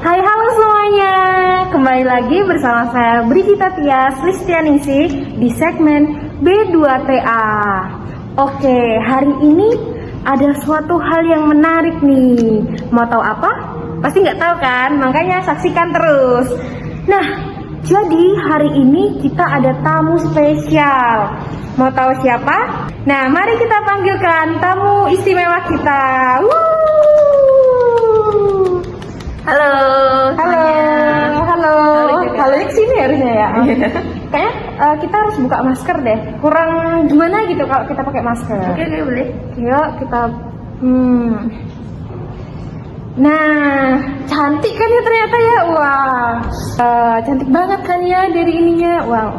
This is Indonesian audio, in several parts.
Hai, halo semuanya. Kembali lagi bersama saya Brigita Tias Listianingsih di segmen B2TA. Oke, hari ini ada suatu hal yang menarik nih. Mau tahu apa? Pasti nggak tahu kan? Makanya saksikan terus. Nah, jadi hari ini kita ada tamu spesial. Mau tahu siapa? Nah, mari kita panggilkan tamu istimewa kita. Halo. Halo, halo. Halo ke sini harusnya ya. Kayaknya kita harus buka masker deh. Kurang gimana gitu kalau kita pakai masker. Oke, boleh. Yuk kita. Nah, cantik kan ya ternyata ya. Wah, cantik banget kan ya dari ininya. Wow.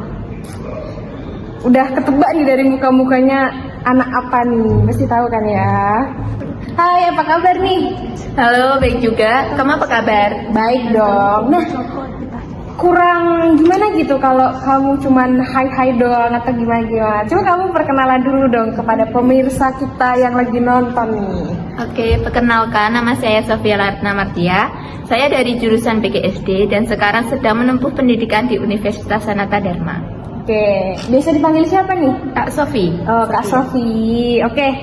Udah ketebak nih dari muka-mukanya anak apa nih. Pasti tahu kan ya. Hai, apa kabar nih? Halo, baik juga. Kamu apa kabar? Baik dong. Nah, kurang gimana gitu kalau kamu cuman hai doang atau gimana? Coba kamu perkenalan dulu dong kepada pemirsa kita yang lagi nonton nih. Oke, perkenalkan, nama saya Sofia Ratna Martia. Saya dari jurusan PGSD dan sekarang sedang menempuh pendidikan di Universitas Sanata Dharma. Oke, biasa dipanggil siapa nih? Kak Sofi. Oh, Kak Sofi. Oke.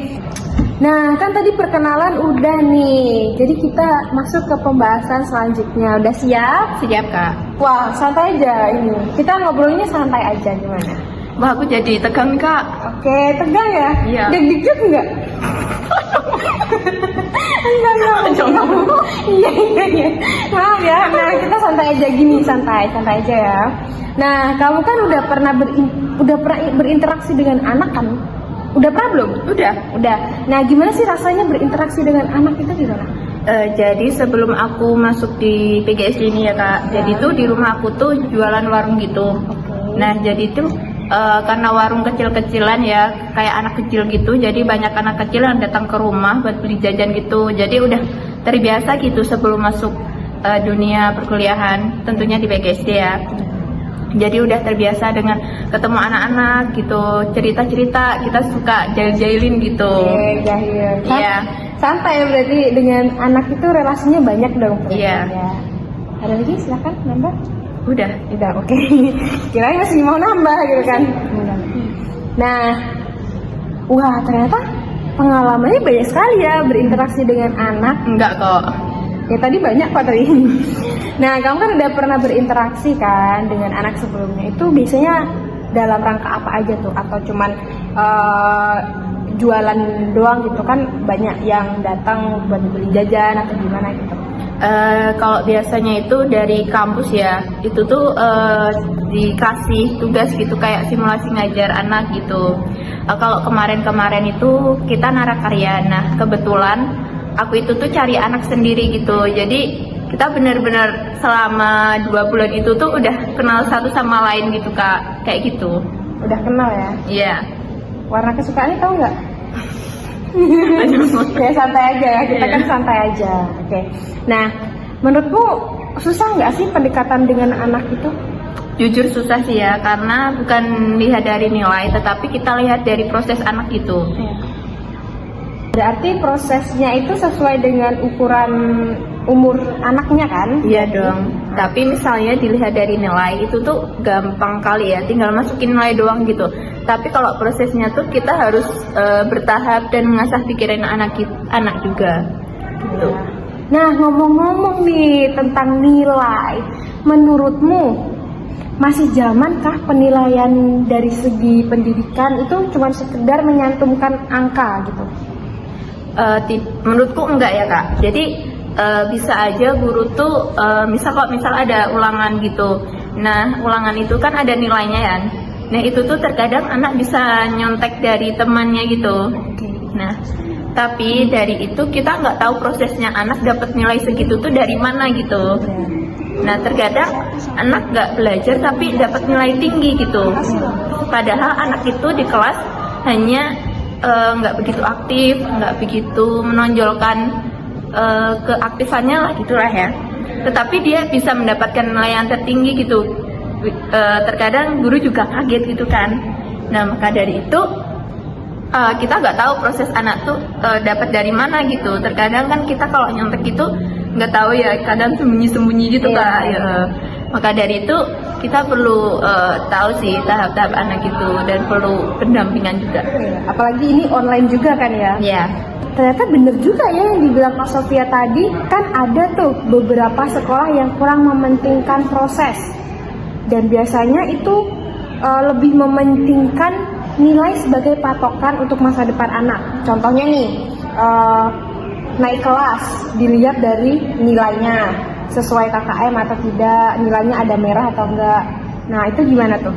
Nah, kan tadi perkenalan udah nih. Jadi kita masuk ke pembahasan selanjutnya. Udah siap? Siap, Kak. Wah, santai aja ini. Kita ngobrolnya santai aja gimana? Wah, aku jadi tegang, Kak. Oke, tegang ya? Iya. Deg-degan enggak? Enggak. Iya. Maaf ya. Nah, kita santai aja gini, santai aja ya. Nah, kamu kan udah pernah berinteraksi dengan anak kan? Udah pernah belum? Udah. Nah, gimana sih rasanya berinteraksi dengan anak itu gimana? Jadi sebelum aku masuk di PGSD ini ya, Kak. Jadi tuh di rumah aku tuh jualan warung gitu. Nah, jadi tuh karena warung kecil-kecilan ya, kayak anak kecil gitu, jadi banyak anak kecil yang datang ke rumah buat beli jajan gitu. Jadi udah terbiasa gitu sebelum masuk dunia perkuliahan, tentunya di PGSD ya. Jadi udah terbiasa dengan ketemu anak-anak gitu, cerita-cerita, kita suka jahil-jahilin gitu. Jahil. Iya. Santai ya berarti dengan anak itu relasinya banyak dong. Iya. Ya. Ada lagi silakan nambah. Udah. Oke. Kirain masih mau nambah gitu kan. Nah, wah ternyata pengalamannya banyak sekali ya berinteraksi dengan anak. Enggak kok. Ya tadi banyak kok tadi. Nah, kamu kan udah pernah berinteraksi kan dengan anak sebelumnya. Itu biasanya dalam rangka apa aja tuh? Atau cuman jualan doang gitu kan? Banyak yang datang buat beli jajan atau gimana gitu? Kalau biasanya itu dari kampus ya, itu tuh dikasih tugas gitu kayak simulasi ngajar anak gitu. Kalau kemarin itu kita narakarya. Nah, kebetulan aku itu tuh cari anak sendiri gitu. Jadi kita benar-benar selama 2 bulan itu tuh udah kenal satu sama lain gitu, Kak. Kayak gitu. Udah kenal ya? Iya. Warna kesukaannya tahu nggak? Ya santai aja ya, kita kan santai aja. Oke. Nah, menurutmu susah nggak sih pendekatan dengan anak itu? Jujur susah sih ya, karena bukan lihat dari nilai, tetapi kita lihat dari proses anak itu. Berarti prosesnya itu sesuai dengan ukuran umur anaknya kan? Iya dong. Tapi misalnya dilihat dari nilai itu tuh gampang kali ya, tinggal masukin nilai doang gitu. Tapi kalau prosesnya tuh kita harus bertahap dan mengasah pikiran anak juga. Gitu. Nah, ngomong-ngomong nih tentang nilai, menurutmu masih zamankah penilaian dari segi pendidikan itu cuma sekedar menyantumkan angka gitu? Menurutku enggak ya, Kak. Jadi bisa aja guru tuh misal ada ulangan gitu. Nah, ulangan itu kan ada nilainya kan. Nah, itu tuh terkadang anak bisa nyontek dari temannya gitu. Nah, tapi dari itu kita nggak tahu prosesnya anak dapat nilai segitu tuh dari mana gitu. Nah, terkadang anak nggak belajar tapi dapat nilai tinggi gitu. Padahal anak itu di kelas hanya nggak begitu aktif, nggak begitu menonjolkan keaktifannya lah gitulah ya. tetapi dia bisa mendapatkan nilai yang tertinggi gitu. Terkadang guru juga kaget gitu kan. Nah, maka dari itu kita nggak tahu proses anak tuh dapat dari mana gitu. Terkadang kan kita kalau nyontek itu nggak tahu ya, kadang sembunyi-sembunyi gitu Kak. Ya. Maka dari itu kita perlu tahu sih tahap-tahap anak itu dan perlu pendampingan juga. Apalagi ini online juga kan ya? Iya. Ternyata bener juga ya yang dibilang Kak Sofia tadi, kan ada tuh beberapa sekolah yang kurang mementingkan proses dan biasanya itu lebih mementingkan nilai sebagai patokan untuk masa depan anak. Contohnya nih, naik kelas dilihat dari nilainya, sesuai KKM atau tidak, nilainya ada merah atau enggak. Nah, itu gimana tuh?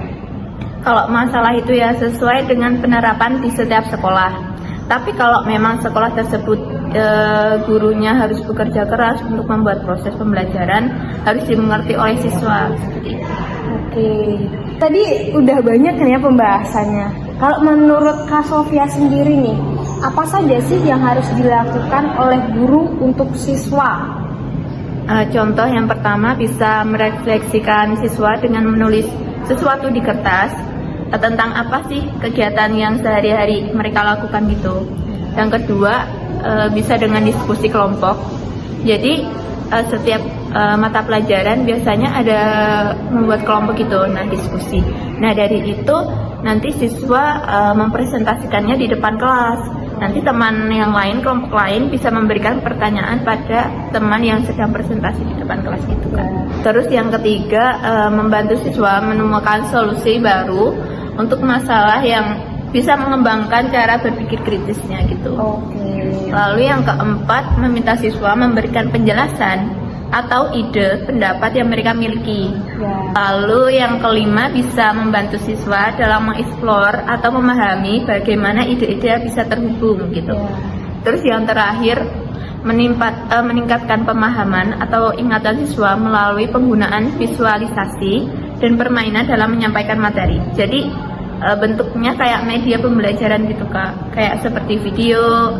Kalau masalah itu ya sesuai dengan penerapan di setiap sekolah. Tapi kalau memang sekolah tersebut gurunya harus bekerja keras untuk membuat proses pembelajaran, harus dimengerti oleh siswa. Oke, tadi udah banyak kan ya pembahasannya. Kalau menurut Kak Sofia sendiri nih, apa saja sih yang harus dilakukan oleh guru untuk siswa? Contoh yang pertama bisa merefleksikan siswa dengan menulis sesuatu di kertas tentang apa sih kegiatan yang sehari-hari mereka lakukan gitu. Yang kedua bisa dengan diskusi kelompok. Jadi setiap mata pelajaran biasanya ada membuat kelompok gitu, nah diskusi. Nah dari itu nanti siswa mempresentasikannya di depan kelas. Nanti teman yang lain, kelompok lain bisa memberikan pertanyaan pada teman yang sedang presentasi di depan kelas gitu kan. Terus yang ketiga membantu siswa menemukan solusi baru untuk masalah yang bisa mengembangkan cara berpikir kritisnya gitu. Lalu yang keempat meminta siswa memberikan penjelasan atau ide pendapat yang mereka miliki. Lalu yang kelima bisa membantu siswa dalam mengeksplor atau memahami bagaimana ide-ide bisa terhubung gitu. Terus yang terakhir meningkatkan pemahaman atau ingatan siswa melalui penggunaan visualisasi dan permainan dalam menyampaikan materi. Jadi bentuknya kayak media pembelajaran gitu Kak, kayak seperti video,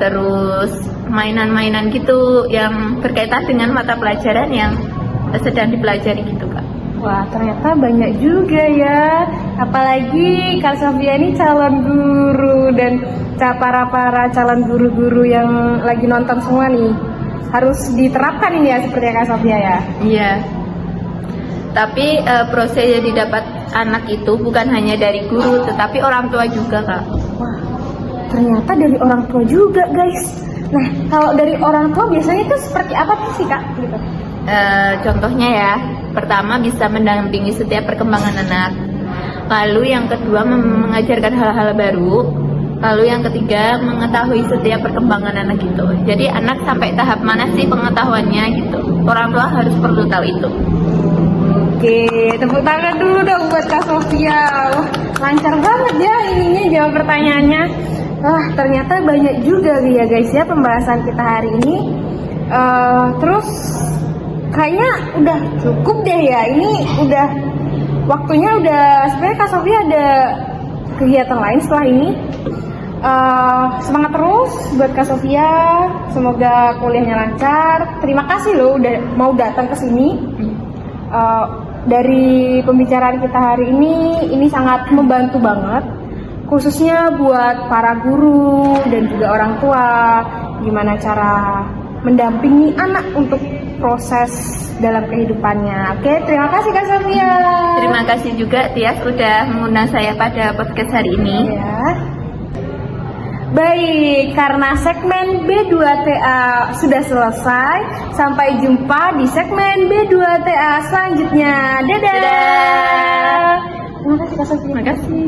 terus mainan-mainan gitu yang berkaitan dengan mata pelajaran yang sedang dipelajari gitu Kak. Wah, ternyata banyak juga ya. Apalagi Kak Sofia ini calon guru dan para calon guru-guru yang lagi nonton semua nih harus diterapkan ini ya seperti Kak Sofia ya. Iya. Tapi proses yang didapat anak itu bukan hanya dari guru, tetapi orang tua juga Kak. Wah, ternyata dari orang tua juga guys. Nah, kalau dari orang tua biasanya itu seperti apa sih Kak? Gitu. Contohnya ya, pertama bisa mendampingi setiap perkembangan anak. Lalu yang kedua mengajarkan hal-hal baru. Lalu yang ketiga mengetahui setiap perkembangan anak itu. Jadi anak sampai tahap mana sih pengetahuannya gitu. Orang tua harus perlu tahu itu. Oke, tepuk tangan dulu dong buat Kak Sofia. Wah, lancar banget ya ininya jawab pertanyaannya. Wah, ternyata banyak juga ya guys ya pembahasan kita hari ini. Terus kayaknya udah cukup deh ya. Ini udah waktunya sebenarnya Kak Sofia ada kegiatan lain setelah ini. Semangat terus buat Kak Sofia. Semoga kuliahnya lancar. Terima kasih loh udah mau datang ke sini. Dari pembicaraan kita hari ini sangat membantu banget, khususnya buat para guru dan juga orang tua, gimana cara mendampingi anak untuk proses dalam kehidupannya. Oke, terima kasih Kak Sofia. Terima kasih juga Tias udah mengundang saya pada podcast hari ini. Ya. Baik, karena segmen B2TA sudah selesai, sampai jumpa di segmen B2TA selanjutnya. Dadah. Dadah. Terima kasih Kak Sofia. Terima kasih.